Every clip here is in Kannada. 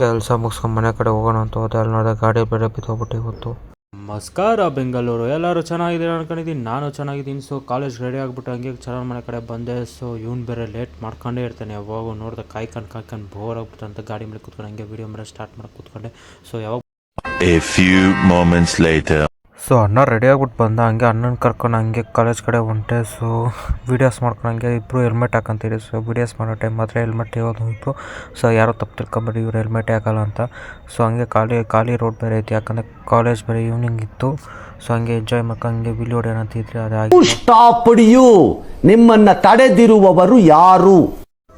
ಕೆಲಸ ಮುಗಿಸ್ಕೊಂಡು ಮನೆ ಕಡೆ ಹೋಗೋಣ ಅಂತ ಹೋದೆ. ಅಲ್ಲಿ ನೋಡಿದ್ರೆ ಗಾಡಿ ಬೇರೆ ಬಿದ್ದೋಗ್ಬಿಟ್ಟು ಇವತ್ತು. ನಮಸ್ಕಾರ ಬೆಂಗಳೂರು, ಎಲ್ಲರೂ ಚೆನ್ನಾಗಿದ್ದೀರಾ ಅನ್ಕೊಂಡಿದ್ದೀನಿ. ನಾನು ಚೆನ್ನಾಗಿದ್ದೀನಿ. ಸೊ ಕಾಲೇಜ್ ರೆಡಿ ಆಗಿಬಿಟ್ಟು ಹಂಗೆ ಚೆನ್ನಾಗಿ ಮನೆ ಕಡೆ ಬಂದೆ. ಸೊ ಇವ್ನು ಬೇರೆ ಲೇಟ್ ಮಾಡ್ಕೊಂಡೇ ಇರ್ತಾನೆ. ಯಾವಾಗ ನೋಡಿದೆ ಕಾಯ್ಕೊಂಡು ಬೋರ್ ಆಗ್ಬಿಟ್ಟು ಅಂತ ಗಾಡಿ ಮೇಲೆ ಕೂತ್ಕೊಂಡು ಹಂಗೆ ವೀಡಿಯೋ ಮೇಲೆ ಸ್ಟಾರ್ಟ್ ಮಾಡೋಕೆ ಕೂತ್ಕೊಂಡೆ. ಸೊ ಯಾವಾಗ A few moments later. So ಅಣ್ಣ ರೆಡಿ ಆಗ್ಬಿಟ್ಟು ಬಂದ. ಹಂಗೆ ಅಣ್ಣನ ಕರ್ಕೊಂಡು ಹಂಗೆ ಕಾಲೇಜ್ ಕಡೆ ಹೊಂಟೆ. ಸೊ ವೀಡಿಯೋಸ್ ಮಾಡ್ಕೊಂಡು ಹಂಗೆ ಇಬ್ಬರು ಹೆಲ್ಮೆಟ್ ಹಾಕೊಂತೀರಿ. ಸೊ ವೀಡಿಯೋಸ್ ಮಾಡೋ ಟೈಮ್ ಮಾತ್ರ ಹೆಲ್ಮೆಟ್ ಇರೋದು ಇಬ್ಬರು. ಸೊ ಯಾರೋ ತಪ್ಪು ತಿಳ್ಕೊಂಬೇಡಿ, ಇವ್ರು ಹೆಲ್ಮೆಟೇ ಹಾಕಲ್ಲ ಅಂತ. ಸೊ ಹಂಗೆ ಖಾಲಿ ರೋಡ್ ಬೇರೆ ಐತಿ, ಯಾಕಂದರೆ ಕಾಲೇಜ್ ಬೇರೆ ಈವ್ನಿಂಗ್ ಇತ್ತು. ಸೊ ಹಂಗೆ ಎಂಜಾಯ್ ಮಾಡ್ಕೊಂಡು ಹಂಗೆ ವಿಲ್ ಹೊಡೆಯೋಣ ಅಂತಿದ್ರೆ ಅದಾಗಿ ಸ್ಟಾಪ್ ಯು, ನಿಮ್ಮನ್ನು ತಡೆದಿರುವವರು ಯಾರು?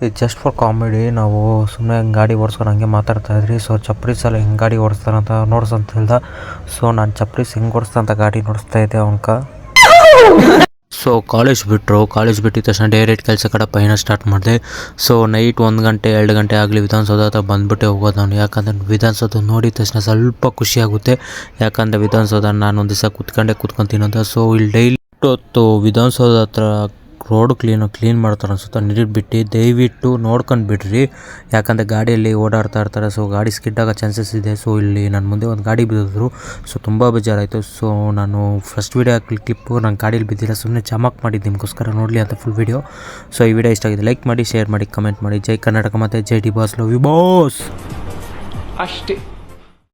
ಇದು ಜಸ್ಟ್ ಫಾರ್ ಕಾಮಿಡಿ. ನಾವು ಸುಮ್ಮನೆ ಗಾಡಿ ಓಡಿಸ್ಕೊಂಡು ಹಂಗೆ ಮಾತಾಡ್ತಾ ಇದ್ರಿ. ಸೊ ಚಪ್ರೀಸ್ ಎಲ್ಲ ಹೆಂಗೆ ಗಾಡಿ ಓಡಿಸ್ತಾರಂತ ನೋಡ್ಸಂತ ಹೇಳ್ದ. ಸೊ ನಾನು ಚಪ್ರೀಸ್ ಹೆಂಗೆ ಓಡಿಸ್ತಾನಂತ ಗಾಡಿ ನೋಡಿಸ್ತಾ ಇದ್ದೆ ಅವನ್ಕ. ಸೊ ಕಾಲೇಜ್ ಬಿಟ್ಟಿದ ತಕ್ಷಣ ಡೈರೆಕ್ಟ್ ಕೆಲಸ ಕಡೆ ಪೈನ ಸ್ಟಾರ್ಟ್ ಮಾಡಿದೆ. ಸೊ ನೈಟ್ 1 ಗಂಟೆ 2 ಗಂಟೆ ಆಗಲಿ ವಿಧಾನಸೌಧ ಹತ್ರ ಬಂದುಬಿಟ್ಟೆ ಹೋಗೋದು ನಾನು. ಯಾಕಂದರೆ ವಿಧಾನಸೌಧ ನೋಡಿದ ತಕ್ಷಣ ಸ್ವಲ್ಪ ಖುಷಿಯಾಗುತ್ತೆ. ಯಾಕಂದರೆ ವಿಧಾನಸೌಧ ನಾನು ಒಂದು ದಿವಸ ಕೂತ್ಕೊಂತೀನಿ ಅಂತ. ಸೊ ಇಲ್ಲಿ ಡೈಲಿ ಹೊತ್ತು ವಿಧಾನಸೌಧ ಹತ್ರ ರೋಡ್ ಕ್ಲೀನ್ ಮಾಡ್ತಾರೆ ಅನ್ಸುತ್ತೆ. ನೀರಿಟ್ಬಿಟ್ಟು ದಯವಿಟ್ಟು ನೋಡ್ಕೊಂಡು ಬಿಡ್ರಿ, ಯಾಕಂದರೆ ಗಾಡಿಯಲ್ಲಿ ಓಡಾಡ್ತಾ ಇರ್ತಾರೆ. ಸೊ ಗಾಡಿ ಸ್ಕಿಡ್ ಆಗೋ ಚಾನ್ಸಸ್ ಇದೆ. ಸೊ ಇಲ್ಲಿ ನನ್ನ ಮುಂದೆ ಒಂದು ಗಾಡಿ ಬಿದ್ದಿದ್ರು. ಸೊ ತುಂಬ ಬೇಜಾರಾಯಿತು. ಸೊ ನಾನು ಫಸ್ಟ್ ವೀಡಿಯೋ ಕ್ಲಿಪ್ಪು ನಾನು ಗಾಡೀಲಿ ಬಿದ್ದಿಲ್ಲ, ಸುಮ್ಮನೆ ಚಮಕ್ ಮಾಡಿದ್ದು ನಿಮಗೋಸ್ಕರ ನೋಡಲಿ ಅಂತ ಫುಲ್ ವೀಡಿಯೋ. ಸೊ ಈ ವಿಡಿಯೋ ಇಷ್ಟ ಆಗಿದೆ ಲೈಕ್ ಮಾಡಿ, ಶೇರ್ ಮಾಡಿ, ಕಮೆಂಟ್ ಮಾಡಿ. ಜೈ ಕರ್ನಾಟಕ ಮತ್ತು ಜೈ D boss, love you boss. ಅಷ್ಟೇ.